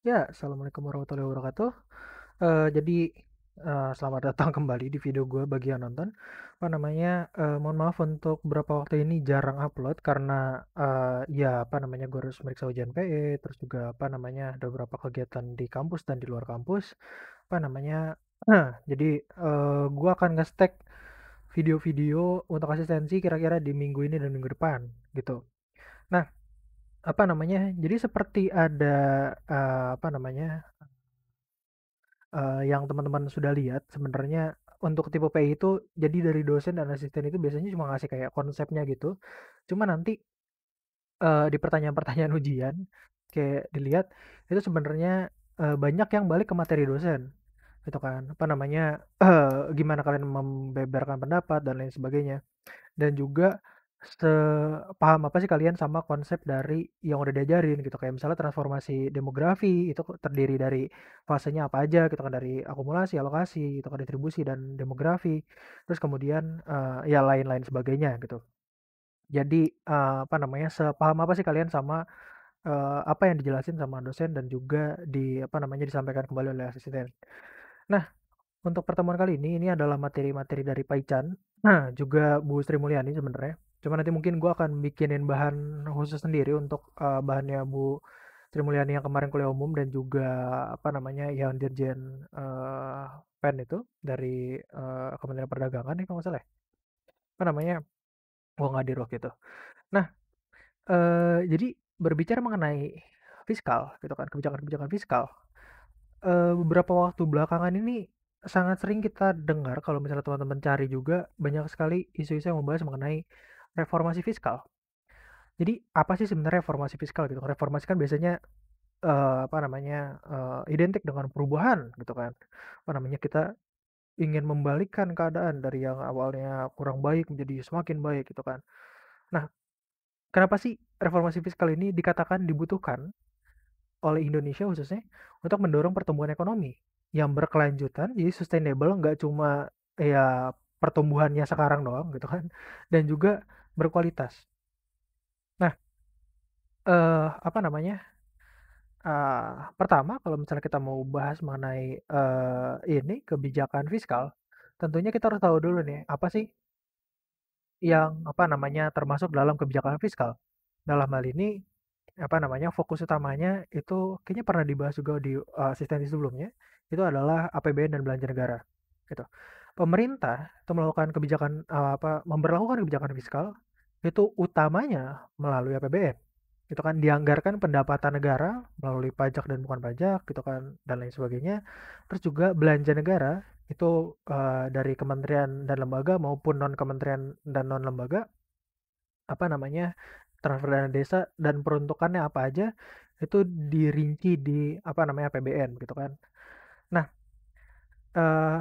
Ya, assalamualaikum warahmatullahi wabarakatuh. Jadi, selamat datang kembali di video gue bagi yang nonton. Apa namanya, mohon maaf untuk beberapa waktu ini jarang upload karena ya apa namanya gue harus meriksa ujian PE, terus juga apa namanya ada beberapa kegiatan di kampus dan di luar kampus. Apa namanya, jadi gue akan nge-stack video-video untuk asistensi kira-kira di minggu ini dan minggu depan gitu. Nah, apa namanya, jadi seperti ada apa namanya yang teman-teman sudah lihat sebenarnya untuk tipe PI itu jadi dari dosen dan asisten itu biasanya cuma ngasih kayak konsepnya gitu. Cuma nanti, di pertanyaan-pertanyaan ujian kayak dilihat itu sebenarnya, banyak yang balik ke materi dosen gitu kan. Apa namanya, gimana kalian membeberkan pendapat dan lain sebagainya. Dan juga sepaham apa sih kalian sama konsep dari yang udah diajarin gitu, kayak misalnya transformasi demografi itu terdiri dari fasenya apa aja gitu kan, dari akumulasi, alokasi gitu kan, distribusi dan demografi. Terus kemudian, ya lain-lain sebagainya gitu. Jadi, apa namanya, sepaham apa sih kalian sama, apa yang dijelasin sama dosen dan juga apa namanya, disampaikan kembali oleh asisten. Nah, untuk pertemuan kali ini adalah materi-materi dari Paichan, nah juga Bu Sri Mulyani sebenarnya. Cuma nanti mungkin gue akan bikinin bahan khusus sendiri untuk bahannya Bu Sri Mulyani yang kemarin kuliah umum dan juga apa namanya yang Dirjen PEN itu dari Kementerian Perdagangan nih kalau nggak salah ya. Apa namanya? Oh nggak di waktu itu. Nah, jadi berbicara mengenai fiskal gitu kan, kebijakan-kebijakan fiskal. Beberapa waktu belakangan ini sangat sering kita dengar kalau misalnya teman-teman cari juga banyak sekali isu-isu yang membahas mengenai reformasi fiskal. Jadi apa sih sebenarnya reformasi fiskal gitu? Reformasi kan biasanya apa namanya identik dengan perubahan gitu kan. Apa namanya kita ingin membalikkan keadaan dari yang awalnya kurang baik menjadi semakin baik gitu kan. Nah, kenapa sih reformasi fiskal ini dikatakan dibutuhkan oleh Indonesia khususnya untuk mendorong pertumbuhan ekonomi yang berkelanjutan, jadi sustainable, nggak cuma ya pertumbuhannya sekarang doang gitu kan, dan juga berkualitas. Nah, apa namanya, pertama kalau misalnya kita mau bahas mengenai ini kebijakan fiskal, tentunya kita harus tahu dulu nih apa sih yang apa namanya termasuk dalam kebijakan fiskal. Dalam hal ini apa namanya fokus utamanya itu kayaknya pernah dibahas juga di asistensi sebelumnya, itu adalah APBN dan belanja negara gitu. Pemerintah itu melakukan kebijakan apa memberlakukan kebijakan fiskal itu utamanya melalui APBN. Itu kan dianggarkan pendapatan negara melalui pajak dan bukan pajak gitu kan dan lain sebagainya. Terus juga belanja negara itu dari kementerian dan lembaga maupun non kementerian dan non lembaga apa namanya transfer dana desa dan peruntukannya apa aja itu dirinci di apa namanya APBN gitu kan. Nah,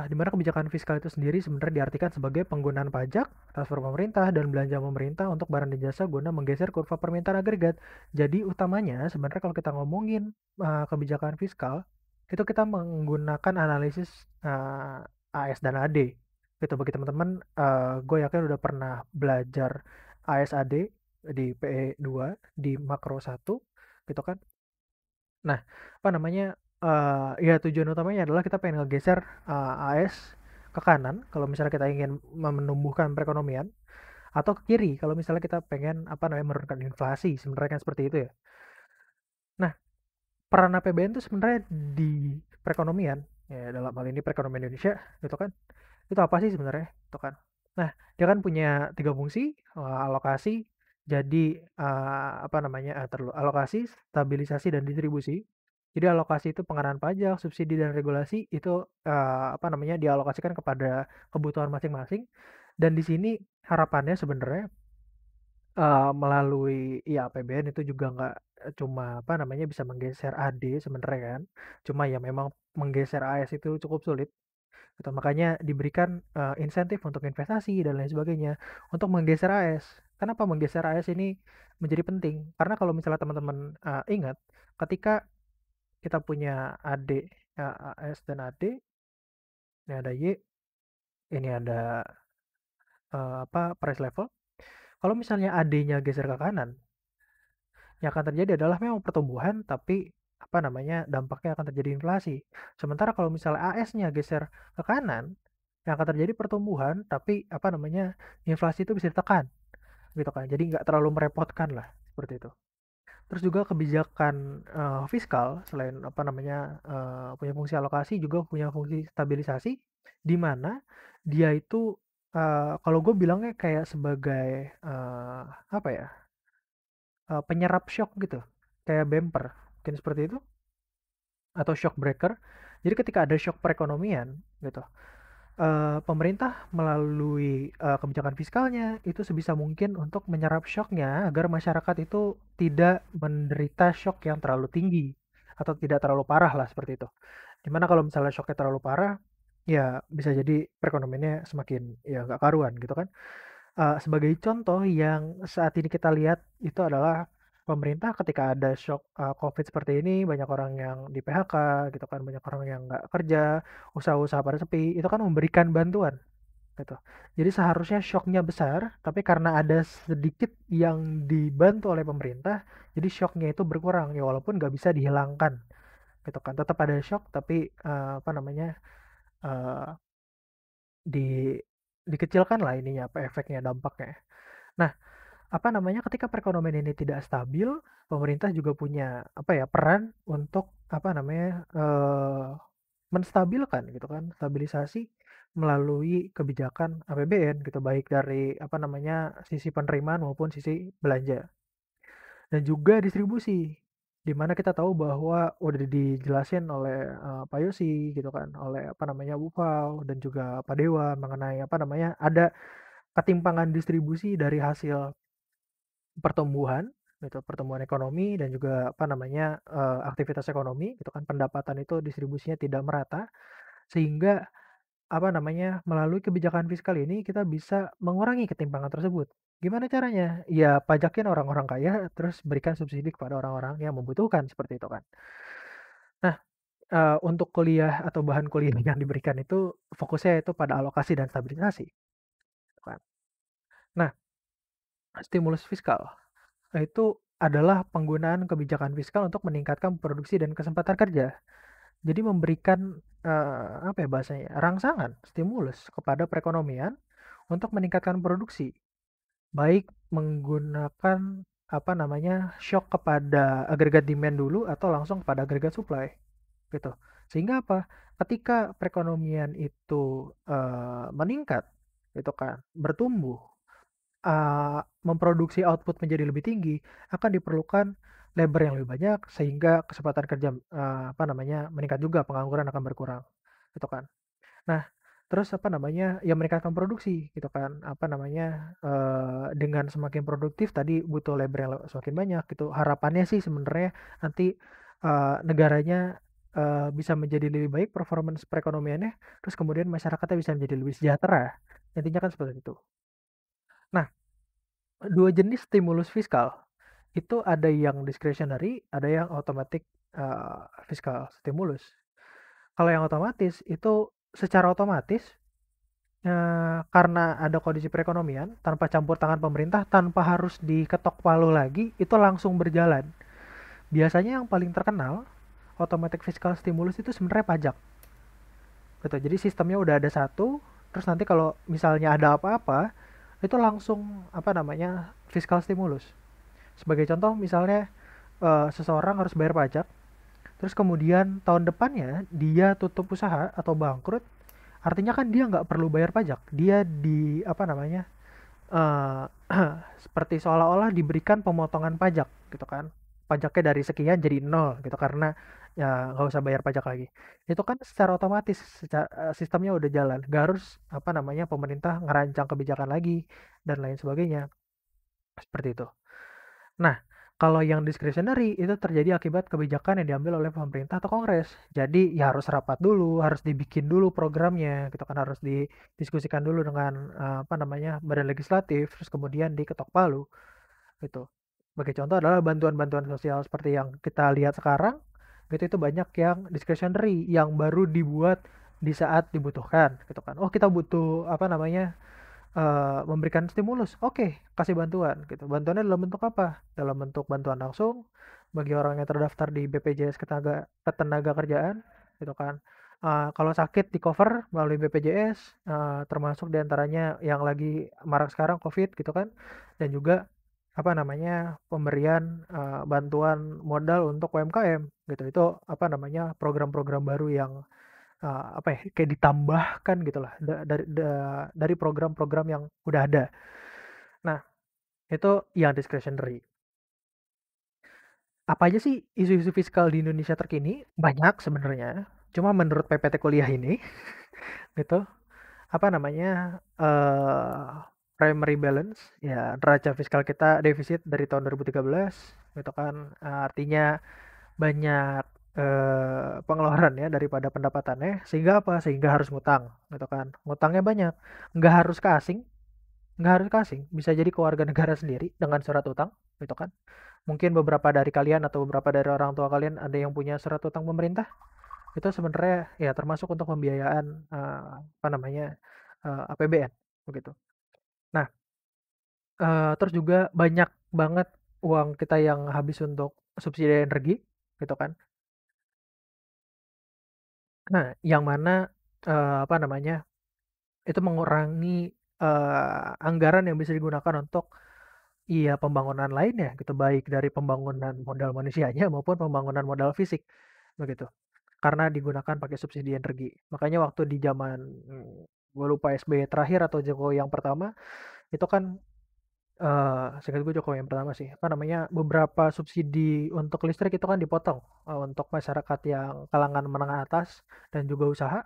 di mana kebijakan fiskal itu sendiri sebenarnya diartikan sebagai penggunaan pajak, transfer pemerintah, dan belanja pemerintah untuk barang dan jasa guna menggeser kurva permintaan agregat. Jadi utamanya sebenarnya kalau kita ngomongin kebijakan fiskal, itu kita menggunakan analisis AS dan AD. Gitu bagi teman-teman, gue yakin udah pernah belajar AS AD di PE 2 di makro 1 gitu kan. Nah, apa namanya, ya tujuan utamanya adalah kita pengen ngegeser, AS ke kanan kalau misalnya kita ingin menumbuhkan perekonomian, atau ke kiri kalau misalnya kita pengen, apa namanya, menurunkan inflasi, sebenarnya kan seperti itu ya. Nah, peran APBN itu sebenarnya di perekonomian, ya dalam hal ini perekonomian Indonesia gitu kan, itu apa sih sebenarnya, gitu kan. Nah, dia kan punya 3 fungsi, alokasi, jadi, apa namanya, alokasi, stabilisasi, dan distribusi. Jadi alokasi itu pengenaan pajak, subsidi, dan regulasi itu, apa namanya, dialokasikan kepada kebutuhan masing-masing dan di sini harapannya sebenarnya, melalui ya APBN itu juga nggak, cuma apa namanya, bisa menggeser AD sebenarnya kan, cuma ya memang menggeser AS itu cukup sulit. Gitu, makanya diberikan, insentif untuk investasi dan lain sebagainya, untuk menggeser AS. Kenapa menggeser AS ini menjadi penting? Karena kalau misalnya teman-teman, ingat, ketika kita punya AD, AS dan AD, ini ada Y, ini ada, apa, price level. Kalau misalnya AD-nya geser ke kanan, yang akan terjadi adalah memang pertumbuhan, tapi apa namanya, dampaknya akan terjadi inflasi. Sementara kalau misalnya AS-nya geser ke kanan, yang akan terjadi pertumbuhan, tapi apa namanya, inflasi itu bisa ditekan gitu kan. Jadi nggak terlalu merepotkan lah seperti itu. Terus juga kebijakan fiskal selain apa namanya punya fungsi alokasi juga punya fungsi stabilisasi, di mana dia itu kalau gue bilangnya kayak sebagai apa ya, penyerap shock gitu, kayak bumper, mungkin seperti itu, atau shock breaker. Jadi ketika ada shock perekonomian gitu, pemerintah melalui kebijakan fiskalnya itu sebisa mungkin untuk menyerap shocknya agar masyarakat itu tidak menderita shock yang terlalu tinggi atau tidak terlalu parah lah seperti itu. Dimana kalau misalnya shocknya terlalu parah, ya bisa jadi perekonomiannya semakin ya nggak karuan gitu kan. Sebagai contoh yang saat ini kita lihat itu adalah pemerintah ketika ada shock, Covid seperti ini, banyak orang yang di-PHK gitu kan, banyak orang yang nggak kerja, usaha-usaha pada sepi, itu kan memberikan bantuan gitu. Jadi seharusnya shock-nya besar, tapi karena ada sedikit yang dibantu oleh pemerintah, jadi shock-nya itu berkurang, ya walaupun nggak bisa dihilangkan gitu kan. Tetap ada shock tapi, apa namanya, eee, di dikecilkan lah ininya, apa, efeknya, dampaknya. Nah, apa namanya, ketika perekonomian ini tidak stabil, pemerintah juga punya apa ya, peran untuk apa namanya, menstabilkan gitu kan, stabilisasi melalui kebijakan APBN gitu, baik dari apa namanya, sisi penerimaan maupun sisi belanja. Dan juga distribusi, di mana kita tahu bahwa udah dijelasin oleh Pak Yosi gitu kan, oleh apa namanya, Bu Fau dan juga Pak Dewa mengenai apa namanya, ada ketimpangan distribusi dari hasil pertumbuhan gitu, pertumbuhan ekonomi dan juga apa namanya, aktivitas ekonomi gitu kan, pendapatan itu distribusinya tidak merata, sehingga apa namanya, melalui kebijakan fiskal ini kita bisa mengurangi ketimpangan tersebut. Gimana caranya? Ya pajakin orang-orang kaya, terus berikan subsidi kepada orang-orang yang membutuhkan, seperti itu kan. Nah, untuk kuliah atau bahan kuliah yang diberikan itu fokusnya itu pada alokasi dan stabilisasi, gitu kan. Nah, stimulus fiskal itu adalah penggunaan kebijakan fiskal untuk meningkatkan produksi dan kesempatan kerja. Jadi memberikan, apa ya bahasanya, rangsangan, stimulus kepada perekonomian untuk meningkatkan produksi, baik menggunakan, apa namanya, shock kepada agregat demand dulu atau langsung kepada agregat supply, gitu. Sehingga apa, ketika perekonomian itu, meningkat, gitu kan, bertumbuh, memproduksi output menjadi lebih tinggi, akan diperlukan labor yang lebih banyak sehingga kesempatan kerja, apa namanya, meningkat juga, pengangguran akan berkurang, gitu kan. Nah, terus apa namanya, ya meningkatkan produksi gitu kan, apa namanya, dengan semakin produktif tadi butuh labor yang semakin banyak gitu. Harapannya sih sebenarnya nanti, negaranya, bisa menjadi lebih baik performance perekonomiannya, terus kemudian masyarakatnya bisa menjadi lebih sejahtera, intinya kan seperti itu. Nah, 2 jenis stimulus fiskal, itu ada yang discretionary, ada yang automatic, fiscal stimulus. Kalau yang otomatis itu secara otomatis, karena ada kondisi perekonomian, tanpa campur tangan pemerintah, tanpa harus diketok palu lagi, itu langsung berjalan. Biasanya yang paling terkenal, automatic fiscal stimulus itu sebenarnya pajak. Gitu. Jadi sistemnya udah ada satu, terus nanti kalau misalnya ada apa-apa, itu langsung apa namanya, fiscal stimulus. Sebagai contoh misalnya seseorang harus bayar pajak, terus kemudian tahun depannya dia tutup usaha atau bangkrut, artinya kan dia nggak perlu bayar pajak. Dia di apa namanya, eh seperti seolah-olah diberikan pemotongan pajak gitu kan. Pajaknya dari sekian jadi nol gitu karena ya nggak usah bayar pajak lagi. Itu kan secara otomatis, sistemnya udah jalan. Nggak harus apa namanya pemerintah ngerancang kebijakan lagi dan lain sebagainya. Seperti itu. Nah, kalau yang discretionary itu terjadi akibat kebijakan yang diambil oleh pemerintah atau Kongres. Jadi ya harus rapat dulu, harus dibikin dulu programnya, gitu kan, harus didiskusikan dulu dengan apa namanya, badan legislatif, terus kemudian diketok palu, gitu. Sebagai contoh adalah bantuan-bantuan sosial seperti yang kita lihat sekarang, gitu itu banyak yang discretionary, yang baru dibuat di saat dibutuhkan, gitu kan. Oh kita butuh apa namanya, memberikan stimulus, oke, kasih bantuan gitu. Bantuannya dalam bentuk apa? Dalam bentuk bantuan langsung, bagi orang yang terdaftar di BPJS Ketenagakerjaan gitu kan. Kalau sakit di cover melalui BPJS, termasuk diantaranya yang lagi marak sekarang COVID gitu kan, dan juga apa namanya pemberian bantuan modal untuk UMKM gitu. Itu apa namanya program-program baru yang apa ya kayak ditambahkan gitulah dari program-program yang udah ada. Nah, itu yang discretionary. Apa aja sih isu-isu fiskal di Indonesia terkini? Banyak sebenarnya. Cuma menurut PPT kuliah ini, gitu, apa namanya, primary balance, ya neraca fiskal kita defisit dari tahun 2013, gitu kan. Artinya banyak pengeluaran ya daripada pendapatannya, sehingga apa? Sehingga harus ngutang, gitu kan. Ngutangnya banyak, nggak harus ke asing, nggak harus ke asing, bisa jadi ke warga negara sendiri dengan surat utang, gitu kan. Mungkin beberapa dari kalian atau beberapa dari orang tua kalian ada yang punya surat utang pemerintah, itu sebenarnya ya termasuk untuk pembiayaan apa namanya APBN begitu. Nah, terus juga banyak banget uang kita yang habis untuk subsidi energi gitu kan. Nah, yang mana apa namanya itu mengurangi anggaran yang bisa digunakan untuk iya pembangunan lainnya gitu baik dari pembangunan modal manusianya maupun pembangunan modal fisik begitu. Karena digunakan pakai subsidi energi. Makanya waktu di zaman gue lupa SBY terakhir atau Jokowi yang pertama itu kan seingat gue Jokowi yang pertama sih apa namanya beberapa subsidi untuk listrik itu kan dipotong untuk masyarakat yang kalangan menengah atas dan juga usaha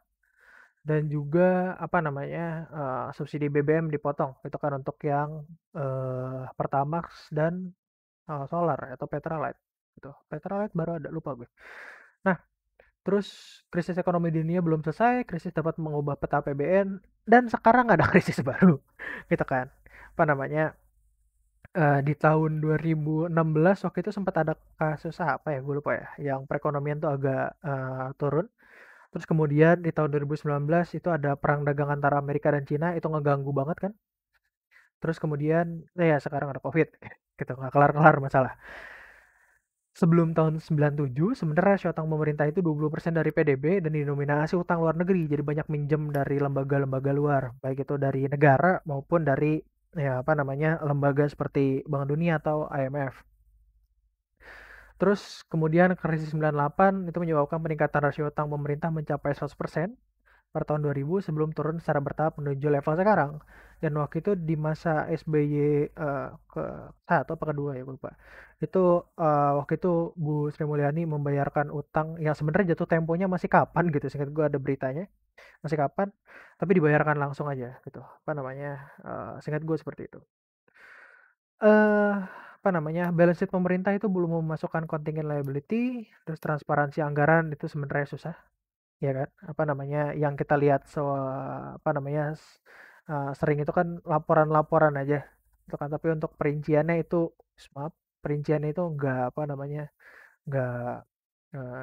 dan juga apa namanya subsidi BBM dipotong itu kan untuk yang Pertamax dan solar atau Petrolite gitu. Petrolite baru ada lupa gue. Nah, terus krisis ekonomi dunia belum selesai, krisis dapat mengubah peta APBN dan sekarang ada krisis baru, gitu kan. Apa namanya? Di tahun 2016 waktu itu sempat ada kasus apa ya, gue lupa ya, yang perekonomian tuh agak turun. Terus kemudian di tahun 2019 itu ada perang dagang antara Amerika dan Cina itu ngeganggu banget kan. Terus kemudian ya sekarang ada COVID, gitu nggak kelar-kelar masalah. Sebelum tahun 97 sebenarnya rasio utang pemerintah itu 20% dari PDB dan didominasi utang luar negeri. Jadi banyak minjem dari lembaga-lembaga luar, baik itu dari negara maupun dari ya apa namanya lembaga seperti Bank Dunia atau IMF. Terus kemudian krisis 98 itu menyebabkan peningkatan rasio utang pemerintah mencapai 100% pada tahun 2000 sebelum turun secara bertahap menuju level sekarang. Dan waktu itu di masa SBY ke satu apa kedua ya gue lupa. Itu waktu itu Bu Sri Mulyani membayarkan utang yang sebenarnya jatuh temponya masih kapan gitu. Singkat gue ada beritanya masih kapan, tapi dibayarkan langsung aja gitu. Apa namanya? Singkat gue seperti itu. eh Apa namanya? Balance sheet pemerintah itu belum memasukkan contingent liability, terus transparansi anggaran itu sebenarnya susah ya kan apa namanya yang kita lihat apa namanya sering itu kan laporan-laporan aja itu kan tapi untuk perinciannya itu maaf perinciannya itu enggak apa namanya enggak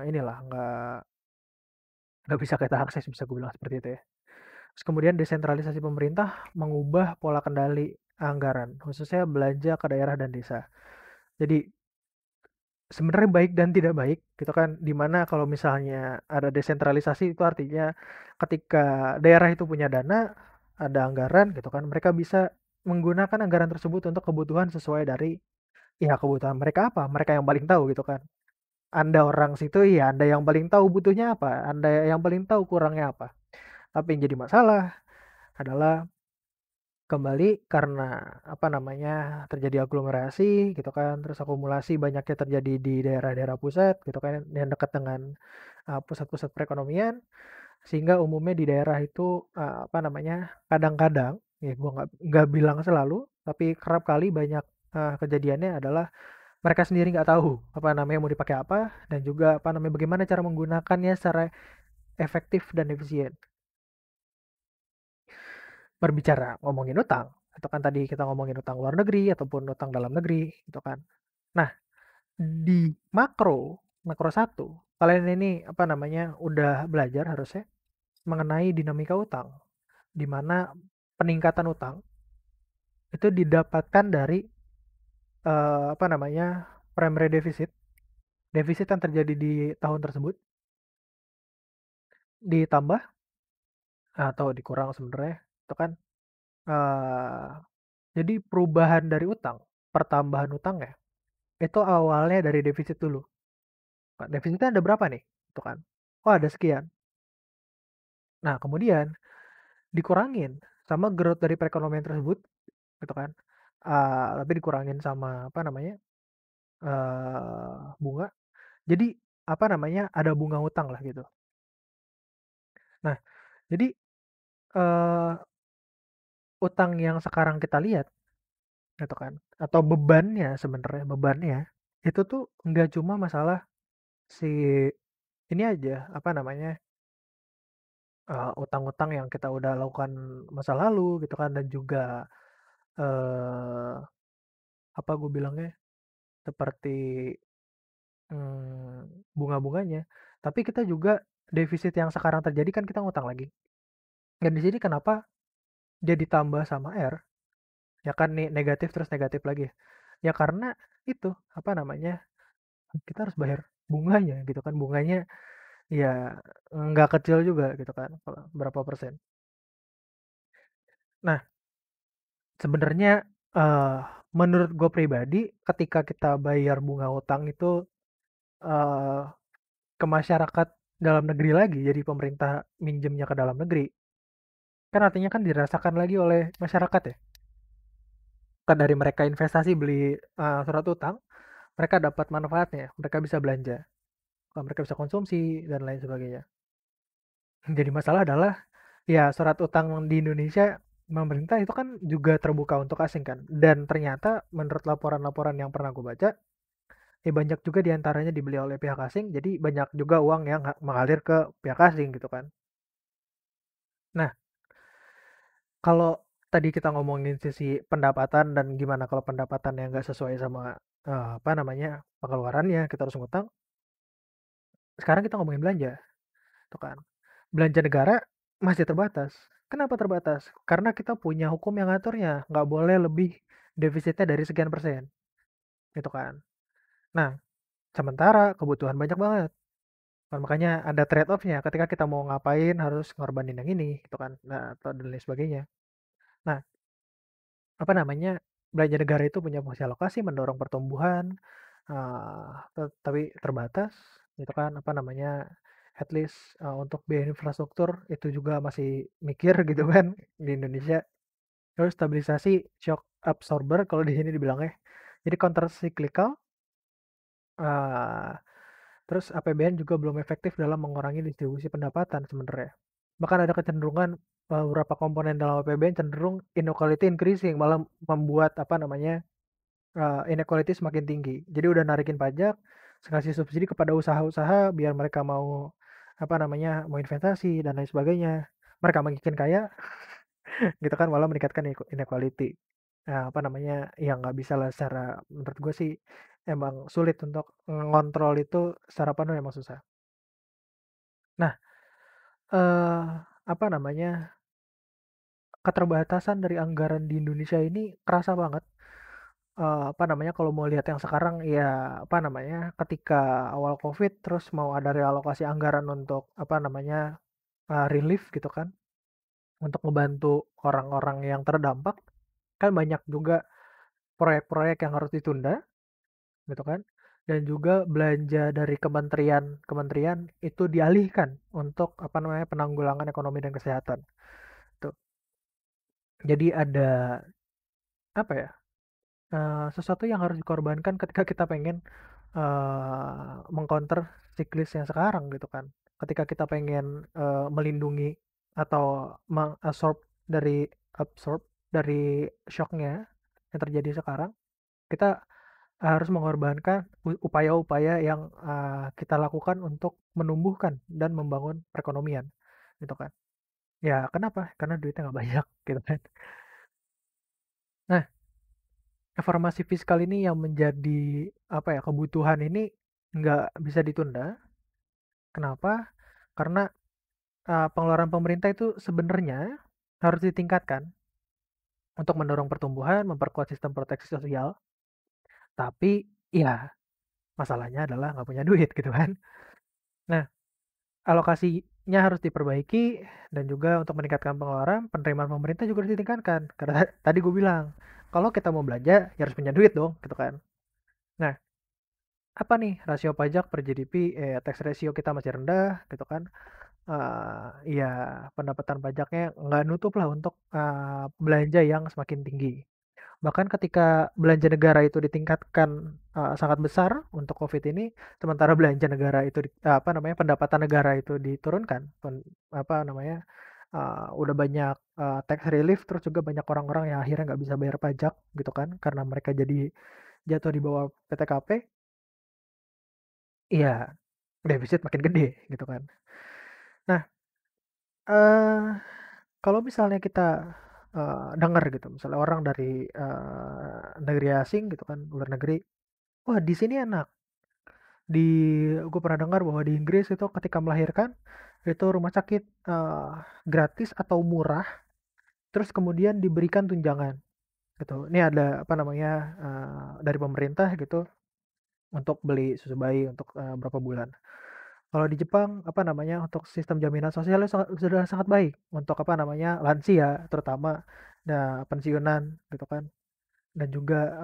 inilah enggak bisa kita akses bisa gue bilang seperti itu ya. Terus kemudian desentralisasi pemerintah mengubah pola kendali anggaran khususnya belanja ke daerah dan desa. Jadi sebenarnya baik dan tidak baik gitu kan dimana kalau misalnya ada desentralisasi itu artinya ketika daerah itu punya dana ada anggaran gitu kan mereka bisa menggunakan anggaran tersebut untuk kebutuhan sesuai dari ya kebutuhan mereka apa mereka yang paling tahu gitu kan anda orang situ ya anda yang paling tahu butuhnya apa anda yang paling tahu kurangnya apa tapi yang jadi masalah adalah kembali karena apa namanya terjadi aglomerasi gitu kan terus akumulasi banyaknya terjadi di daerah-daerah pusat gitu kan yang dekat dengan pusat-pusat perekonomian sehingga umumnya di daerah itu apa namanya kadang-kadang ya gua nggak bilang selalu tapi kerap kali banyak kejadiannya adalah mereka sendiri nggak tahu apa namanya mau dipakai apa dan juga apa namanya bagaimana cara menggunakannya secara efektif dan efisien. Berbicara ngomongin utang, itu kan tadi kita ngomongin utang luar negeri ataupun utang dalam negeri, gitu kan. Nah, di makro satu, kalian ini apa namanya udah belajar harusnya mengenai dinamika utang, di mana peningkatan utang itu didapatkan dari apa namanya primary deficit defisit yang terjadi di tahun tersebut ditambah atau dikurang sebenarnya itu kan eh jadi perubahan dari utang, pertambahan utang ya, itu awalnya dari defisit dulu. Nah, defisitnya ada berapa nih? Itu kan. Oh, ada sekian. Nah, kemudian dikurangin sama growth dari perekonomian tersebut, gitu kan. Tapi dikurangin sama apa namanya? Bunga. Jadi apa namanya? Ada bunga utang lah gitu. Nah, jadi eh, utang yang sekarang kita lihat gitu kan atau bebannya sebenarnya bebannya itu tuh nggak cuma masalah si ini aja apa namanya utang-utang yang kita udah lakukan masa lalu gitu kan dan juga eh apa gue bilangnya seperti bunga-bunganya tapi kita juga defisit yang sekarang terjadi kan kita ngutang lagi dan di sini kenapa dia ditambah sama R ya kan nih negatif terus negatif lagi ya karena itu apa namanya kita harus bayar bunganya gitu kan bunganya ya nggak kecil juga gitu kan berapa persen. Nah sebenarnya eh menurut gue pribadi ketika kita bayar bunga utang itu eh ke masyarakat dalam negeri lagi jadi pemerintah minjemnya ke dalam negeri kan artinya kan dirasakan lagi oleh masyarakat ya kan dari mereka investasi beli surat utang mereka dapat manfaatnya mereka bisa belanja mereka bisa konsumsi dan lain sebagainya. Jadi masalah adalah ya surat utang di Indonesia pemerintah itu kan juga terbuka untuk asing kan. Dan ternyata menurut laporan-laporan yang pernah gue baca, banyak juga diantaranya dibeli oleh pihak asing. Jadi banyak juga uang yang mengalir ke pihak asing gitu kan. Nah, kalau tadi kita ngomongin sisi pendapatan dan gimana kalau pendapatan yang nggak sesuai sama apa namanya pengeluarannya kita harus ngutang. Sekarang kita ngomongin belanja, tuh kan. Belanja negara masih terbatas. Kenapa terbatas? Karena kita punya hukum yang ngaturnya, nggak boleh lebih defisitnya dari sekian persen, gitu kan. Nah, sementara kebutuhan banyak banget. Nah, makanya ada trade off-nya. Ketika kita mau ngapain harus ngorbanin yang ini, gitu kan. Nah, atau dan lain sebagainya. Nah, apa namanya? Belanja negara itu punya fungsi alokasi, mendorong pertumbuhan, tapi terbatas, gitu kan. Apa namanya? At least untuk biaya infrastruktur itu juga masih mikir gitu kan di Indonesia. Terus stabilisasi shock absorber kalau di sini dibilangnya. Jadi counter cyclical. eh, Terus APBN juga belum efektif dalam mengurangi distribusi pendapatan sebenarnya. Bahkan ada kecenderungan beberapa komponen dalam APBN cenderung inequality increasing, malah membuat apa namanya inequality semakin tinggi. Jadi udah narikin pajak, ngasih subsidi kepada usaha-usaha biar mereka mau apa namanya mau investasi dan lain sebagainya. Mereka makin kaya, gitu kan malah meningkatkan inequality. Nah, apa namanya yang nggak bisa lah secara menurut gue sih emang sulit untuk ngontrol itu secara penuh emang susah. Nah, eh apa namanya keterbatasan dari anggaran di Indonesia ini kerasa banget. Apa namanya kalau mau lihat yang sekarang ya apa namanya ketika awal COVID terus mau ada realokasi anggaran untuk apa namanya relief gitu kan untuk membantu orang-orang yang terdampak kan banyak juga proyek-proyek yang harus ditunda gitu kan dan juga belanja dari kementerian-kementerian itu dialihkan untuk apa namanya penanggulangan ekonomi dan kesehatan tuh jadi ada apa ya sesuatu yang harus dikorbankan ketika kita pengen mengcounter siklis yang sekarang gitu kan ketika kita pengen melindungi atau mengabsorb absorb dari shocknya yang terjadi sekarang kita harus mengorbankan upaya-upaya yang kita lakukan untuk menumbuhkan dan membangun perekonomian gitu kan ya kenapa karena duitnya nggak banyak gitu kan. Nah reformasi fiskal ini yang menjadi apa ya kebutuhan ini nggak bisa ditunda kenapa karena pengeluaran pemerintah itu sebenarnya harus ditingkatkan untuk mendorong pertumbuhan memperkuat sistem proteksi sosial tapi ya Masalahnya adalah nggak punya duit gitu kan. Nah, alokasinya harus diperbaiki dan juga untuk meningkatkan pengeluaran, penerimaan pemerintah juga harus ditingkatkan. Karena tadi gue bilang, kalau kita mau belanja, ya harus punya duit dong, gitu kan. Nah, apa nih rasio pajak per GDP, tax ratio kita masih rendah, gitu kan. Ya pendapatan pajaknya nggak nutup lah untuk belanja yang semakin tinggi. Bahkan ketika belanja negara itu ditingkatkan sangat besar untuk COVID ini, sementara belanja negara itu apa namanya pendapatan negara itu diturunkan, apa namanya udah banyak tax relief, terus juga banyak orang-orang yang akhirnya nggak bisa bayar pajak gitu kan, karena mereka jadi jatuh di bawah PTKP, iya defisit makin gede gitu kan. Nah, eh kalau misalnya kita dengar gitu, misalnya orang dari negeri asing gitu kan, luar negeri, wah di sini enak. Gue pernah dengar bahwa di Inggris itu ketika melahirkan itu rumah sakit gratis atau murah, terus kemudian diberikan tunjangan gitu. Ini ada apa namanya dari pemerintah gitu untuk beli susu bayi untuk berapa bulan. Kalau di Jepang apa namanya untuk sistem jaminan sosialnya sudah sangat baik untuk apa namanya lansia terutama, nah pensiunan gitu kan, dan juga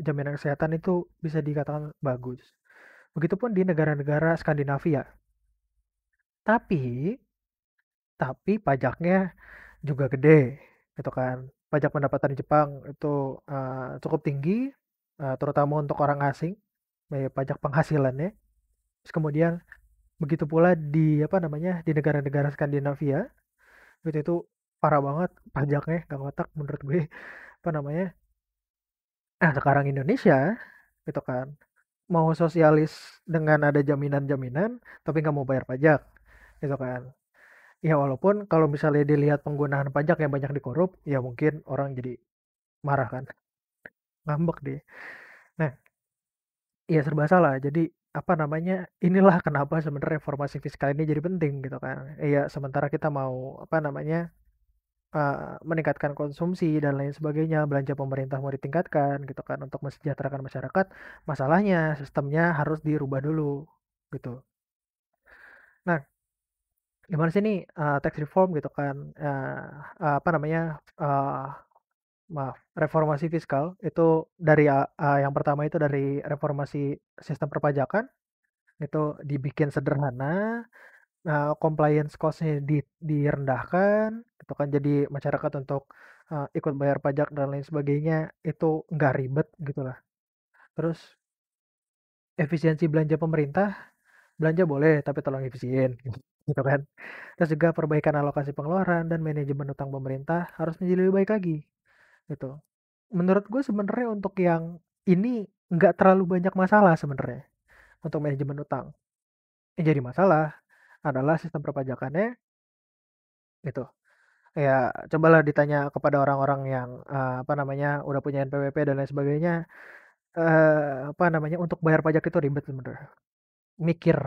jaminan kesehatan itu bisa dikatakan bagus. Begitupun di negara-negara Skandinavia. Tapi pajaknya juga gede gitu kan. Pajak pendapatan di Jepang itu cukup tinggi, terutama untuk orang asing, pajak penghasilannya. Terus kemudian begitu pula di apa namanya di negara-negara Skandinavia itu parah banget pajaknya, gak ngotak menurut gue. Apa namanya? Nah sekarang Indonesia gitu kan mau sosialis dengan ada jaminan-jaminan tapi nggak mau bayar pajak gitu kan. Ya walaupun kalau misalnya dilihat penggunaan pajak yang banyak dikorup, ya mungkin orang jadi marah kan, ngambek deh. Nah, ya serba salah. Jadi apa namanya? Inilah kenapa sebenarnya reformasi fiskal ini jadi penting gitu kan. Iya, sementara kita mau apa namanya? Meningkatkan konsumsi dan lain sebagainya, belanja pemerintah mau ditingkatkan gitu kan untuk mesejahterakan masyarakat. Masalahnya sistemnya harus dirubah dulu gitu. Nah, gimana sih nih tax reform gitu kan? Apa namanya? eh, Maaf, reformasi fiskal itu dari yang pertama itu dari reformasi sistem perpajakan, itu dibikin sederhana, compliance cost-nya direndahkan, gitu kan. Jadi masyarakat untuk ikut bayar pajak dan lain sebagainya itu nggak ribet gitu lah. Terus efisiensi belanja pemerintah, belanja boleh tapi tolong efisien, gitu kan. Terus juga perbaikan alokasi pengeluaran dan manajemen utang pemerintah harus menjadi lebih baik lagi, gitu. Menurut gue sebenarnya untuk yang ini nggak terlalu banyak masalah sebenarnya untuk manajemen utang. Yang jadi masalah adalah sistem perpajakannya gitu. Ya cobalah ditanya kepada orang-orang yang apa namanya udah punya NPWP dan lain sebagainya, apa namanya untuk bayar pajak itu ribet sebenarnya. Mikir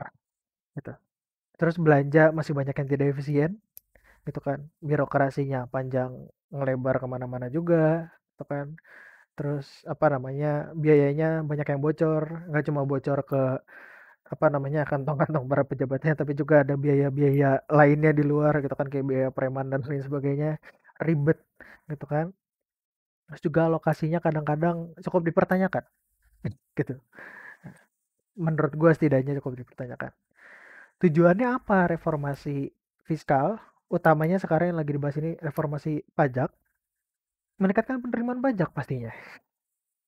gitu. Terus belanja masih banyak yang tidak efisien gitu kan. Birokrasinya panjang ngelebar kemana-mana juga gitu kan. Terus apa namanya biayanya banyak yang bocor, nggak cuma bocor ke apa namanya kantong-kantong para pejabatnya tapi juga ada biaya-biaya lainnya di luar gitu kan kayak biaya preman dan lain sebagainya, ribet gitu kan. Terus juga lokasinya kadang-kadang cukup dipertanyakan gitu, menurut gue setidaknya cukup dipertanyakan. Tujuannya apa reformasi fiskal, utamanya sekarang yang lagi dibahas ini reformasi pajak, meningkatkan penerimaan pajak pastinya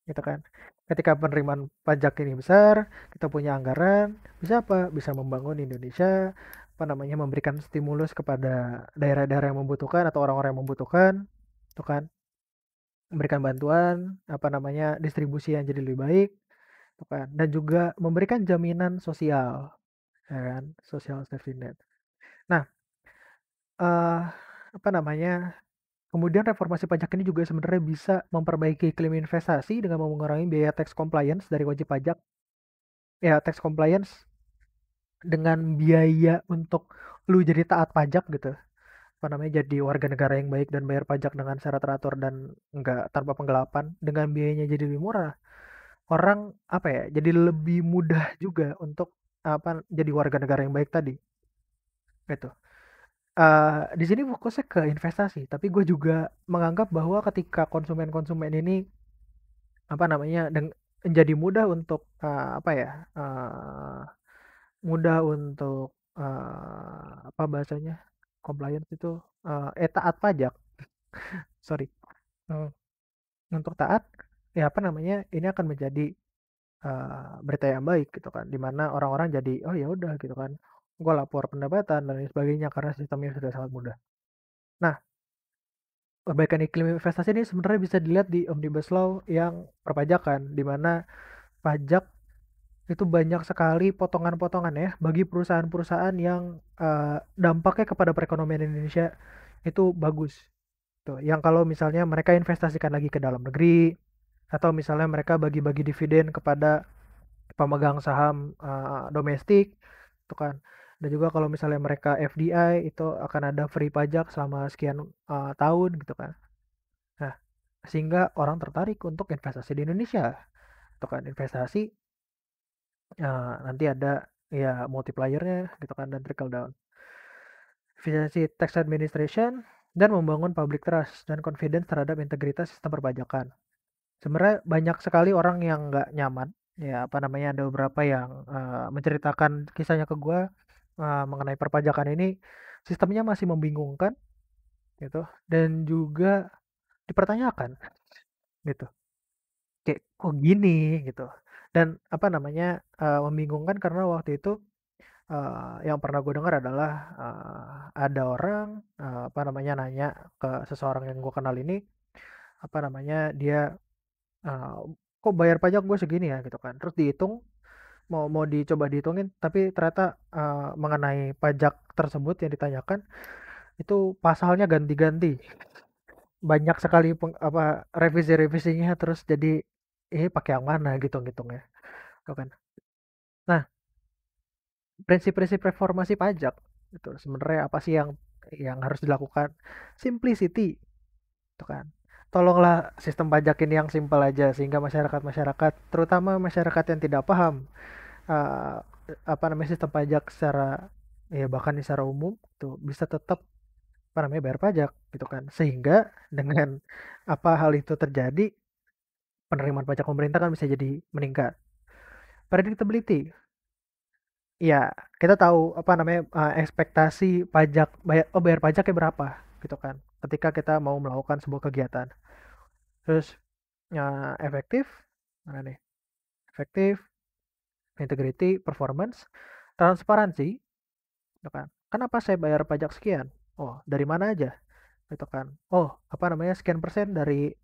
gitu kan. Ketika penerimaan pajak ini besar, kita punya anggaran, bisa apa? Bisa membangun Indonesia, apa namanya, memberikan stimulus kepada daerah-daerah yang membutuhkan atau orang-orang yang membutuhkan, tuh kan, memberikan bantuan, apa namanya, distribusi yang jadi lebih baik, tuh kan, dan juga memberikan jaminan sosial, ya kan, social safety net. Nah, eh apa namanya, kemudian reformasi pajak ini juga sebenarnya bisa memperbaiki iklim investasi dengan mengurangi biaya tax compliance dari wajib pajak. Ya, tax compliance dengan biaya untuk lu jadi taat pajak gitu. Apa namanya jadi warga negara yang baik dan bayar pajak dengan secara teratur dan enggak tanpa penggelapan dengan biayanya jadi lebih murah. orang apa ya, jadi lebih mudah juga untuk jadi warga negara yang baik tadi, gitu. Di sini fokusnya ke investasi, tapi gue juga menganggap bahwa ketika konsumen-konsumen ini apa namanya menjadi mudah untuk apa ya mudah untuk apa bahasanya compliance itu taat pajak, sorry. Eh, untuk taat ya apa namanya ini akan menjadi berita yang baik gitu kan, dimana orang-orang jadi oh ya udah gitu kan, gue lapor pendapatan dan lain sebagainya karena sistemnya sudah sangat mudah. Nah, perbaikan iklim investasi ini sebenarnya bisa dilihat di Omnibus Law yang perpajakan, di mana pajak itu banyak sekali potongan-potongan ya bagi perusahaan-perusahaan yang dampaknya kepada perekonomian Indonesia itu bagus. Tuh, yang kalau misalnya mereka investasikan lagi ke dalam negeri atau misalnya mereka bagi-bagi dividen kepada pemegang saham domestik, itu kan. Dan juga kalau misalnya mereka FDI itu akan ada free pajak selama sekian tahun gitu kan. Nah, sehingga orang tertarik untuk investasi di Indonesia. Itu kan investasi nanti ada ya multipliernya gitu kan dan trickle down. Efisiensi tax administration dan membangun public trust dan confidence terhadap integritas sistem perpajakan. Sebenarnya banyak sekali orang yang nggak nyaman, ya apa namanya ada beberapa yang menceritakan kisahnya ke gue mengenai perpajakan ini sistemnya masih membingungkan gitu dan juga dipertanyakan gitu. Kayak kok gini gitu. Dan apa namanya membingungkan karena waktu itu yang pernah gue dengar adalah ada orang apa namanya nanya ke seseorang yang gue kenal ini apa namanya dia eh, kok bayar pajak gue segini ya gitu kan terus dihitung mau mau dicoba dihitungin tapi ternyata mengenai pajak tersebut yang ditanyakan itu pasalnya ganti-ganti banyak sekali apa revisi-revisinya terus jadi ini pakai yang mana gitu ngitungnya gitu kan. Nah, prinsip-prinsip reformasi pajak itu sebenarnya apa sih yang harus dilakukan? Simplicity, itu kan. Tolonglah sistem pajak ini yang simpel aja sehingga masyarakat-masyarakat, terutama masyarakat yang tidak paham eh, apa namanya sistem pajak secara ya bahkan secara umum tuh bisa tetap apa namanya bayar pajak gitu kan. Sehingga dengan apa hal itu terjadi, penerimaan pajak pemerintah kan bisa jadi meningkat. Predictability, iya, kita tahu apa namanya ekspektasi pajak bayar pajaknya berapa gitu kan. Ketika kita mau melakukan sebuah kegiatan. Terus efektif mana nih? Efektif, integrity, performance, transparansi, gitu kan. Kenapa saya bayar pajak sekian? Oh, dari mana aja? Gitu kan. Oh, apa namanya? Sekian persen dari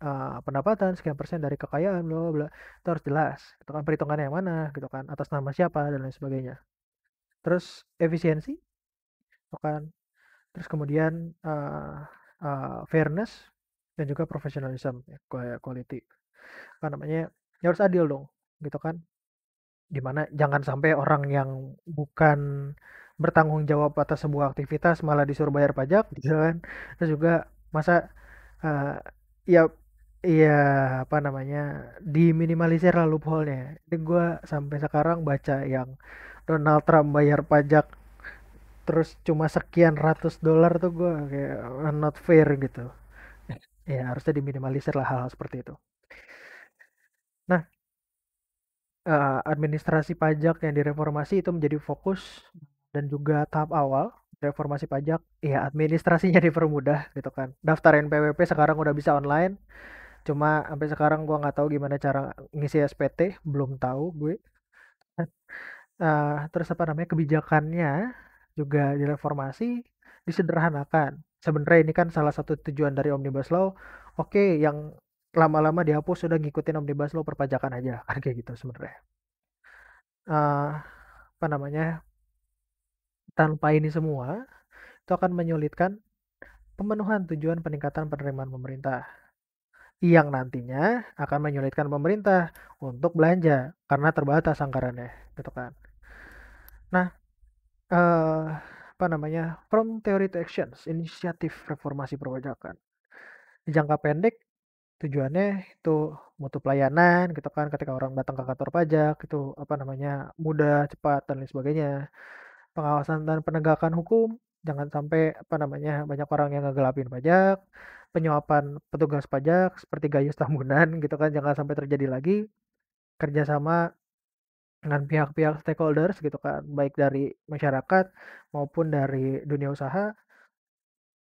pendapatan, sekian persen dari kekayaan, bla bla bla. Itu harus jelas. Itu kan perhitungannya yang mana, gitu kan. Atas nama siapa dan lain sebagainya. Terus efisiensi, gitu kan. Terus kemudian fairness dan juga professionalism ya, quality apa namanya ya harus adil dong gitu kan dimana jangan sampai orang yang bukan bertanggung jawab atas sebuah aktivitas malah disuruh bayar pajak gitu kan terus juga masa uh, ya iya apa namanya diminimalisir lah loophole-nya ini gue sampai sekarang baca yang Donald Trump bayar pajak terus cuma sekian ratus dolar tuh gue kayak not fair gitu. Ya harusnya diminimalisir lah hal-hal seperti itu. Nah, administrasi pajak yang direformasi itu menjadi fokus dan juga tahap awal reformasi pajak. Ya administrasinya dipermudah gitu kan. Daftar NPWP sekarang udah bisa online. Cuma sampai sekarang gua nggak tahu gimana cara ngisi SPT, belum tahu gue. Terus apa namanya kebijakannya juga direformasi, disederhanakan. Sebenarnya ini kan salah satu tujuan dari Omnibus Law. Oke, yang lama-lama dihapus sudah ngikutin Omnibus Law perpajakan aja, kan kayak gitu sebenarnya. Eh, apa namanya? Tanpa ini semua, itu akan menyulitkan pemenuhan tujuan peningkatan penerimaan pemerintah yang nantinya akan menyulitkan pemerintah untuk belanja karena terbatas anggarannya, gitu kan. Nah, eh apa namanya? From theory to actions, inisiatif reformasi perpajakan. Di jangka pendek, Tujuannya itu mutu pelayanan gitu kan, ketika orang datang ke kantor pajak itu apa namanya, mudah, cepat dan lain sebagainya. Pengawasan dan penegakan hukum, jangan sampai apa namanya, banyak orang yang ngegelapin pajak, penyuapan petugas pajak seperti Gayus Tambunan gitu kan, jangan sampai terjadi lagi. Kerjasama dengan pihak-pihak stakeholders gitu kan, baik dari masyarakat maupun dari dunia usaha,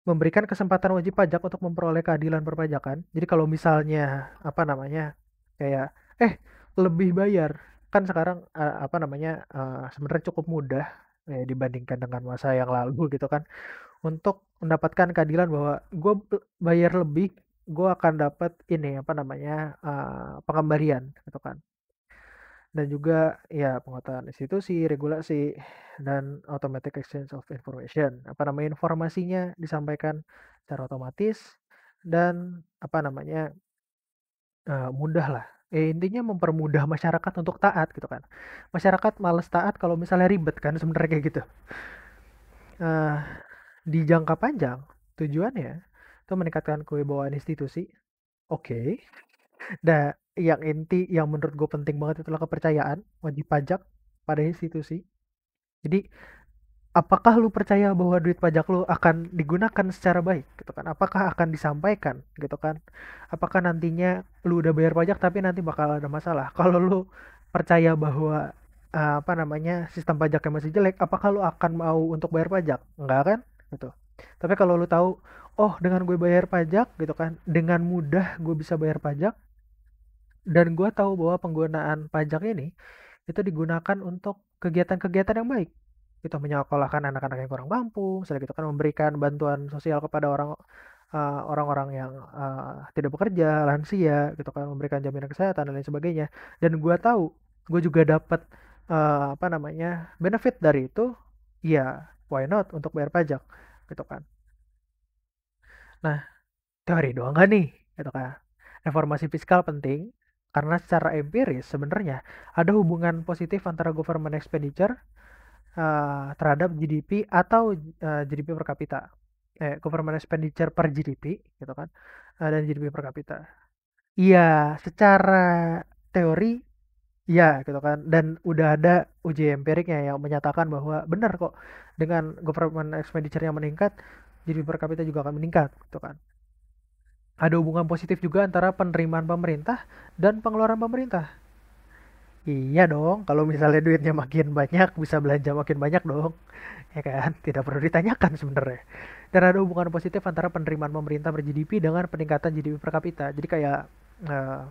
memberikan kesempatan wajib pajak untuk memperoleh keadilan perpajakan. Jadi kalau misalnya apa namanya, kayak lebih bayar, kan sekarang apa namanya, sebenarnya cukup mudah dibandingkan dengan masa yang lalu gitu kan, untuk mendapatkan keadilan bahwa gue bayar lebih, gue akan dapat ini apa namanya, pengembalian gitu kan. Dan juga ya penguatan institusi, regulasi, dan automatic exchange of information. Apa namanya, informasinya disampaikan secara otomatis dan apa namanya, mudah lah. Intinya mempermudah masyarakat untuk taat gitu kan. Masyarakat males taat kalau misalnya ribet kan sebenarnya kayak gitu. Eh, di jangka panjang tujuannya itu meningkatkan kewibawaan institusi. Oke. Nah, yang inti yang menurut gue penting banget itulah kepercayaan wajib pajak pada institusi. Jadi, apakah lu percaya bahwa duit pajak lu akan digunakan secara baik gitu kan? Apakah akan disampaikan gitu kan? Apakah nantinya lu udah bayar pajak tapi nanti bakal ada masalah? Kalau lu percaya bahwa apa namanya, sistem pajaknya masih jelek, apakah lu akan mau untuk bayar pajak? Enggak kan? Gitu. Tapi kalau lu tahu, oh dengan gue bayar pajak gitu kan, dengan mudah gue bisa bayar pajak, dan gue tahu bahwa penggunaan pajak ini itu digunakan untuk kegiatan-kegiatan yang baik. Itu menyekolahkan anak-anak yang kurang mampu, misalnya gitu kan, memberikan bantuan sosial kepada orang-orang yang tidak bekerja, lansia, gitu kan, memberikan jaminan kesehatan dan lain sebagainya. Dan gue tahu, gue juga dapat apa namanya, benefit dari itu, ya why not untuk bayar pajak, gitu kan. Nah, teori doang gak nih? Gitu kan. Reformasi fiskal penting karena secara empiris sebenarnya ada hubungan positif antara government expenditure terhadap GDP atau GDP per kapita. Government expenditure per GDP gitu kan, dan GDP per kapita. Iya, secara teori iya gitu kan, dan udah ada uji empiriknya yang menyatakan bahwa benar kok, dengan government expenditure yang meningkat, GDP per kapita juga akan meningkat gitu kan. Ada hubungan positif juga antara penerimaan pemerintah dan pengeluaran pemerintah. Iya dong, kalau misalnya duitnya makin banyak, bisa belanja makin banyak dong. Ya kan? Tidak perlu ditanyakan sebenarnya. Dan ada hubungan positif antara penerimaan pemerintah per GDP dengan peningkatan GDP per kapita. Jadi kayak eh,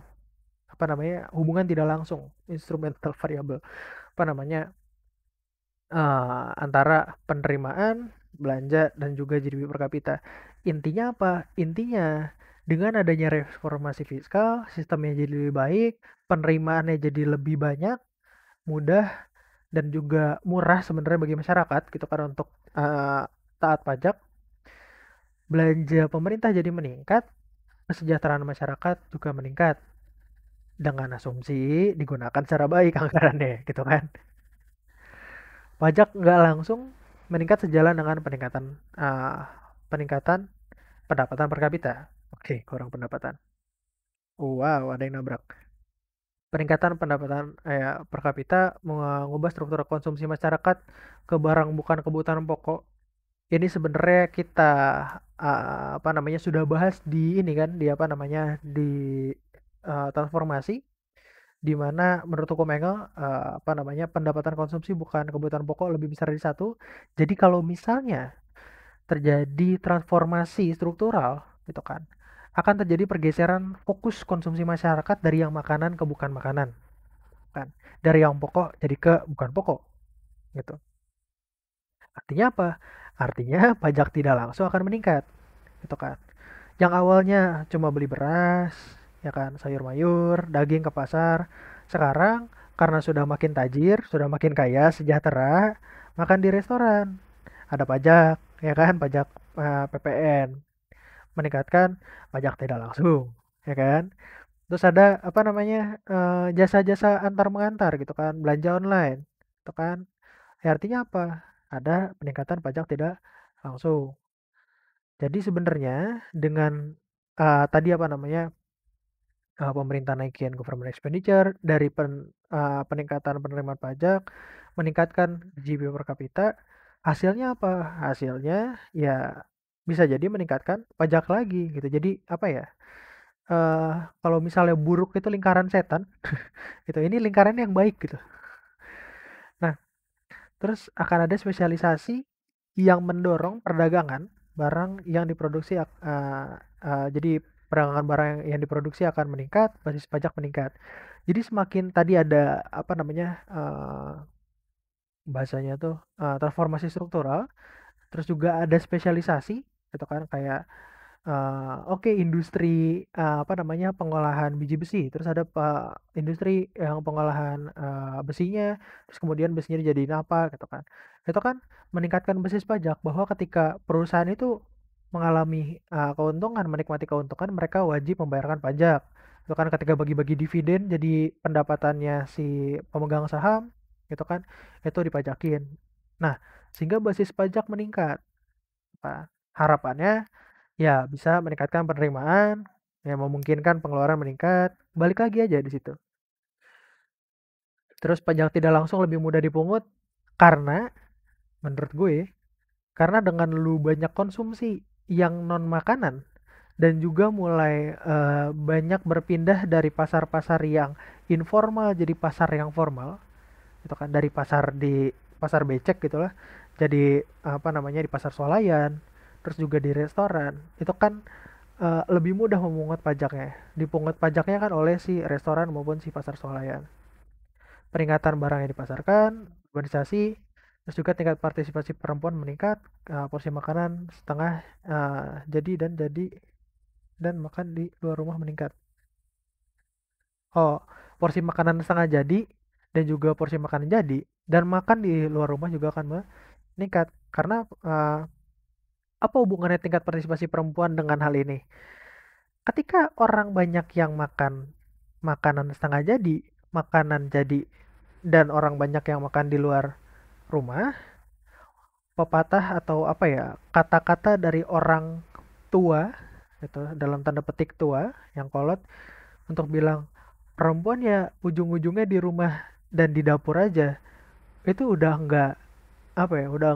apa namanya, hubungan tidak langsung, instrumental variable. Apa namanya, antara penerimaan, belanja, dan juga GDP per kapita. Intinya apa? Intinya dengan adanya reformasi fiskal, sistemnya jadi lebih baik, penerimaannya jadi lebih banyak, mudah, dan juga murah sebenarnya bagi masyarakat gitu kan untuk taat pajak, belanja pemerintah jadi meningkat, kesejahteraan masyarakat juga meningkat dengan asumsi digunakan secara baik anggarannya gitu kan. Pajak nggak langsung meningkat sejalan dengan peningkatan pendapatan per kapita. Oke, kurang pendapatan. Wow, ada yang nabrak. Peningkatan pendapatan per kapita mengubah struktur konsumsi masyarakat ke barang bukan kebutuhan pokok. Ini sebenarnya kita apa namanya, sudah bahas di ini kan, di apa namanya, di transformasi, di mana menurut hukum Engel apa namanya, pendapatan konsumsi bukan kebutuhan pokok lebih besar dari satu. Jadi kalau misalnya terjadi transformasi struktural gitu kan, akan terjadi pergeseran fokus konsumsi masyarakat dari yang makanan ke bukan makanan kan, dari yang pokok jadi ke bukan pokok gitu. Artinya apa? Artinya pajak tidak langsung akan meningkat gitu kan. Yang awalnya cuma beli beras, ya kan, sayur mayur, daging ke pasar, sekarang karena sudah makin tajir, sudah makin kaya, sejahtera, makan di restoran. Ada pajak, ya kan, pajak PPN, meningkatkan pajak tidak langsung, ya kan. Terus ada apa namanya, jasa-jasa antar mengantar gitu kan, belanja online, gitu kan. Ya, artinya apa? Ada peningkatan pajak tidak langsung. Jadi sebenarnya dengan tadi apa namanya, pemerintah naikin government expenditure, dari peningkatan penerimaan pajak, meningkatkan GDP per kapita, hasilnya apa? Hasilnya ya bisa jadi meningkatkan pajak lagi gitu. Jadi apa ya? Kalau misalnya buruk itu lingkaran setan, gitu. Ini lingkaran yang baik gitu. Nah, terus akan ada spesialisasi yang mendorong perdagangan barang yang diproduksi, jadi perdagangan barang yang diproduksi akan meningkat, basis pajak meningkat. Jadi semakin tadi ada apa namanya, bahasanya tuh, transformasi struktural, terus juga ada spesialisasi gitu kan, kayak oke, industri, apa namanya, pengolahan biji besi, terus ada industri yang pengolahan, besinya, terus kemudian besinya dijadiin apa gitu kan. Itu kan meningkatkan basis pajak bahwa ketika perusahaan itu mengalami, keuntungan, menikmati keuntungan, mereka wajib membayarkan pajak. Itu kan ketika bagi-bagi dividen jadi pendapatannya si pemegang saham gitu kan, itu dipajakin. Nah, sehingga basis pajak meningkat. Harapannya ya bisa meningkatkan penerimaan, yang memungkinkan pengeluaran meningkat, balik lagi aja di situ. Terus pajak tidak langsung lebih mudah dipungut karena menurut gue, karena dengan lu banyak konsumsi yang non makanan dan juga mulai banyak berpindah dari pasar-pasar yang informal jadi pasar yang formal, itu kan dari pasar di pasar becek gitulah, jadi apa namanya di pasar swalayan, terus juga di restoran, itu kan lebih mudah memungut pajaknya. Dipungut pajaknya kan oleh si restoran maupun si pasar swalayan. Peringatan barang yang dipasarkan, urbanisasi, terus juga tingkat partisipasi perempuan meningkat, porsi makanan setengah dan makan di luar rumah meningkat. Oh, porsi makanan setengah jadi dan juga porsi makanan jadi dan makan di luar rumah juga akan meningkat. Karena apa hubungannya tingkat partisipasi perempuan dengan hal ini? Ketika orang banyak yang makan makanan setengah jadi, makanan jadi, dan orang banyak yang makan di luar rumah, pepatah atau apa ya, kata-kata dari orang tua, gitu, dalam tanda petik tua, yang kolot, untuk bilang, perempuan ya ujung-ujungnya di rumah dan di dapur aja, itu udah nggak, apa ya, udah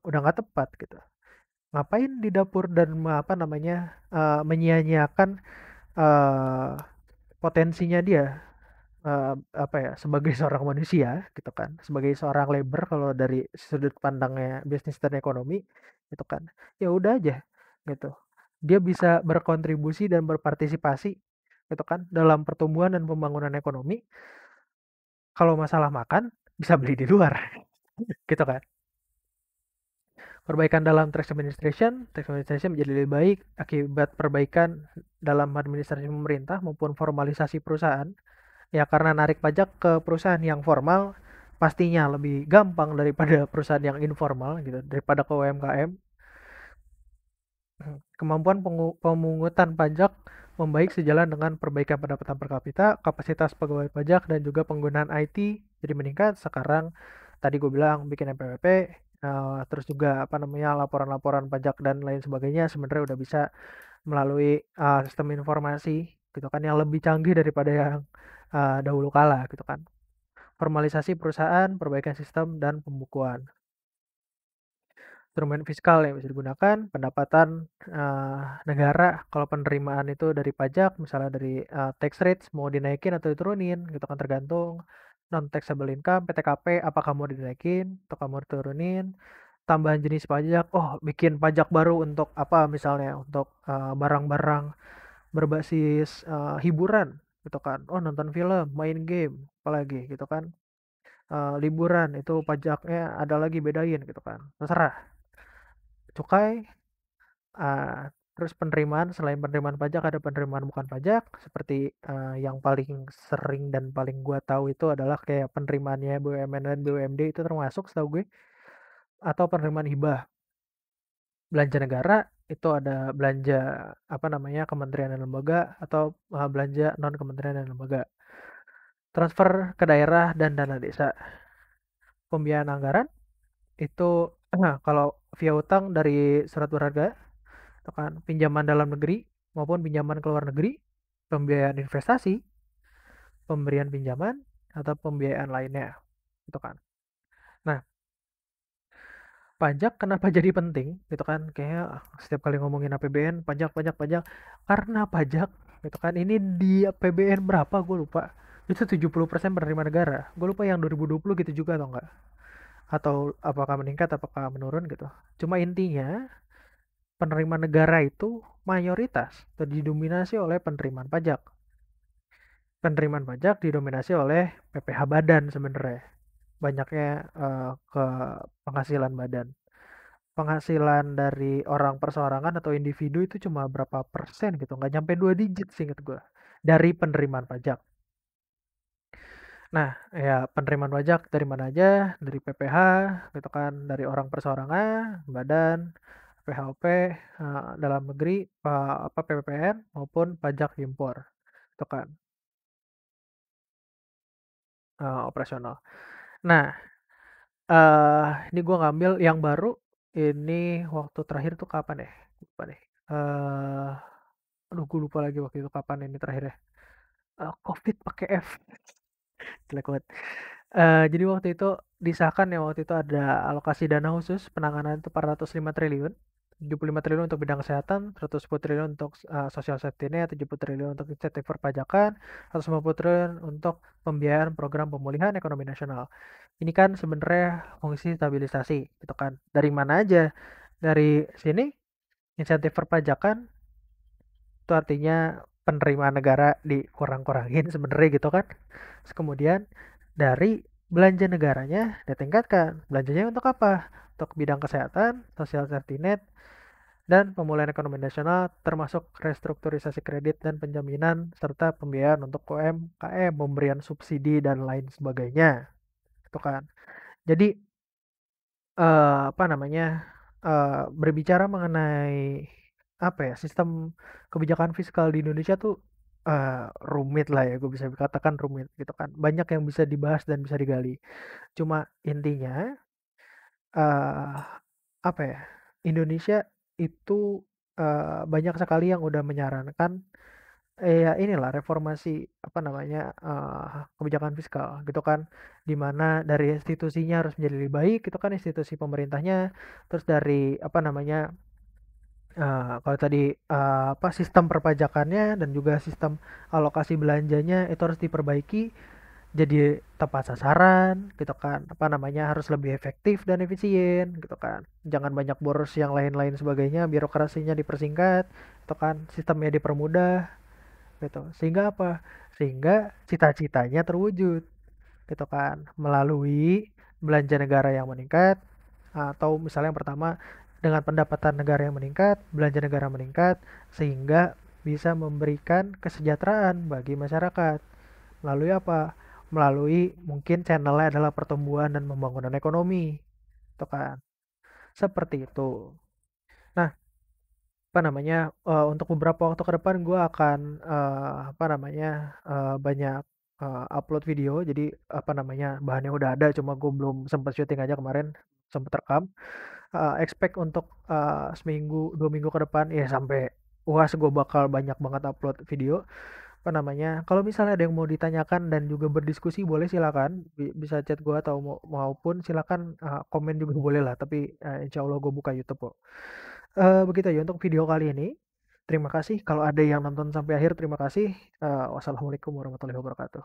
nggak tepat gitu. Ngapain di dapur dan apa namanya, menyia-nyiakan eh, potensinya dia, apa ya, sebagai seorang manusia gitu kan, sebagai seorang labor kalau dari sudut pandangnya bisnis dan ekonomi gitu kan, ya udah aja gitu, dia bisa berkontribusi dan berpartisipasi gitu kan dalam pertumbuhan dan pembangunan ekonomi. Kalau masalah makan bisa beli di luar gitu kan. Perbaikan dalam tax administration menjadi lebih baik akibat perbaikan dalam administrasi pemerintah maupun formalisasi perusahaan. Ya karena narik pajak ke perusahaan yang formal pastinya lebih gampang daripada perusahaan yang informal gitu, daripada ke UMKM. Kemampuan pemungutan pajak membaik sejalan dengan perbaikan pendapatan per kapita, kapasitas pegawai pajak dan juga penggunaan IT jadi meningkat. Sekarang tadi gue bilang bikin NPWP, terus juga apa namanya laporan-laporan pajak dan lain sebagainya sebenarnya udah bisa melalui sistem informasi gitu kan yang lebih canggih daripada yang dahulu kala gitu kan. Formalisasi perusahaan, perbaikan sistem dan pembukuan. Instrumen fiskal yang bisa digunakan, pendapatan negara kalau penerimaan itu dari pajak, misalnya dari tax rates mau dinaikin atau diturunin, gitu kan tergantung. Non taxable income, PTKP, apakah mau dinaikin atau mau diturunin. Tambahan jenis pajak, oh bikin pajak baru untuk apa misalnya, untuk barang-barang berbasis hiburan, gitu kan. Oh nonton film, main game, apalagi gitu kan. Liburan itu pajaknya ada lagi bedain gitu kan. Terserah. Cukai, terus penerimaan, selain penerimaan pajak ada penerimaan bukan pajak seperti yang paling sering dan paling gua tahu itu adalah kayak penerimaannya BUMN dan BUMD itu termasuk setahu gue, atau penerimaan hibah. Belanja negara itu ada belanja apa namanya kementerian dan lembaga atau belanja non kementerian dan lembaga. Transfer ke daerah dan dana desa. Pembiayaan anggaran itu kalau via utang dari surat berharga, itu kan pinjaman dalam negeri, maupun pinjaman ke luar negeri, pembiayaan investasi, pemberian pinjaman, atau pembiayaan lainnya, gitu kan. Nah, pajak kenapa jadi penting, gitu kan? Kayak setiap kali ngomongin APBN, pajak, pajak, pajak. Karena pajak, gitu kan. Ini di APBN berapa, gue lupa. Itu 70% penerimaan negara. Gue lupa yang 2020 gitu juga atau enggak. Atau apakah meningkat, apakah menurun gitu. Cuma intinya, penerimaan negara itu mayoritas didominasi oleh penerimaan pajak. Penerimaan pajak didominasi oleh PPh badan sebenarnya. Banyaknya ke penghasilan badan. Penghasilan dari orang perseorangan atau individu itu cuma berapa persen gitu, nggak nyampe 2 digit sih inget gue, dari penerimaan pajak. Nah, ya penerimaan pajak dari mana aja? Dari PPh, gitu kan, dari orang perseorangan, badan, PHOP, dalam negeri, apa PPPN maupun pajak impor, itu kan, operasional. Nah, ini gue ngambil yang baru, ini waktu terakhir tuh kapan ya? Lupa deh. Eh, Aduh, gue lupa lagi waktu itu kapan ini terakhir ya. COVID pakai F, jelek banget. Jadi waktu itu disahkan ya, waktu itu ada alokasi dana khusus penanganan itu 405 triliun. 75 triliun untuk bidang kesehatan, 110 triliun untuk social safety net, 70 triliun untuk insentif perpajakan, 150 triliun untuk pembiayaan program pemulihan ekonomi nasional. Ini kan sebenarnya fungsi stabilisasi, gitu kan. Dari mana aja? Dari sini insentif perpajakan itu artinya penerimaan negara dikurang-kurangin sebenarnya gitu kan. Terus kemudian dari belanja negaranya ditingkatkan. Belanjanya untuk apa? Untuk bidang kesehatan, social safety net, dan pemulihan ekonomi nasional termasuk restrukturisasi kredit dan penjaminan serta pembiayaan untuk UMKM, pemberian subsidi dan lain sebagainya. Itu kan. Jadi apa namanya, berbicara mengenai apa ya, sistem kebijakan fiskal di Indonesia tuh rumit lah ya, gue bisa katakan rumit gitu kan. Banyak yang bisa dibahas dan bisa digali. Cuma intinya eh apa ya, Indonesia itu banyak sekali yang udah menyarankan ya inilah reformasi apa namanya kebijakan fiskal gitu kan, dimana dari institusinya harus menjadi lebih baik gitu kan, institusi pemerintahnya, terus dari apa namanya kalau tadi apa sistem perpajakannya dan juga sistem alokasi belanjanya itu harus diperbaiki jadi tepat sasaran gitu kan, apa namanya harus lebih efektif dan efisien gitu kan, jangan banyak boros yang lain-lain sebagainya, birokrasinya dipersingkat gitu kan, sistemnya dipermudah gitu. Sehingga apa? Sehingga cita-citanya terwujud gitu kan, melalui belanja negara yang meningkat, atau misalnya yang pertama dengan pendapatan negara yang meningkat, belanja negara meningkat, sehingga bisa memberikan kesejahteraan bagi masyarakat. Melalui apa? Melalui mungkin channelnya adalah pertumbuhan dan pembangunan ekonomi, gitu kan. Seperti itu. Nah, apa namanya, untuk beberapa waktu ke depan gue akan, apa namanya, banyak, upload video. Jadi, apa namanya, bahannya udah ada, cuma gue belum sempat syuting aja kemarin, sempat rekam. Expect untuk, seminggu, 2 minggu ke depan, ya sampai UAS gue bakal banyak banget upload video, apa namanya, kalau misalnya ada yang mau ditanyakan dan juga berdiskusi boleh silakan, bisa chat gue atau maupun silakan, komen juga boleh lah, tapi, insya Allah gue buka YouTube kok. Begitu ya untuk video kali ini. Terima kasih kalau ada yang nonton sampai akhir, terima kasih. Wassalamualaikum warahmatullahi wabarakatuh.